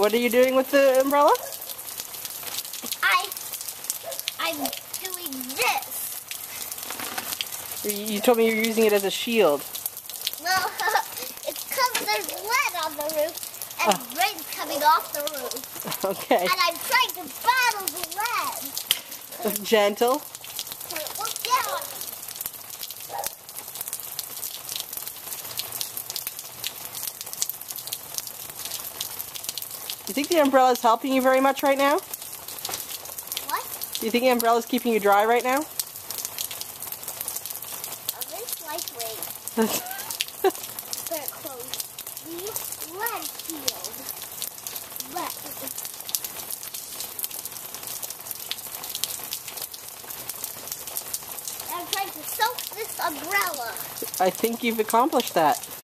What are you doing with the umbrella? I'm doing this. You told me you're using it as a shield. Well, it's because there's lead on the roof and rain's coming off the roof. Okay. And I'm trying to battle the lead. Gentle. Look down. Do you think the umbrella is helping you very much right now? What? Do you think the umbrella is keeping you dry right now? This lightweight. Better close the lead shield. I'm trying to soak this umbrella. I think you've accomplished that.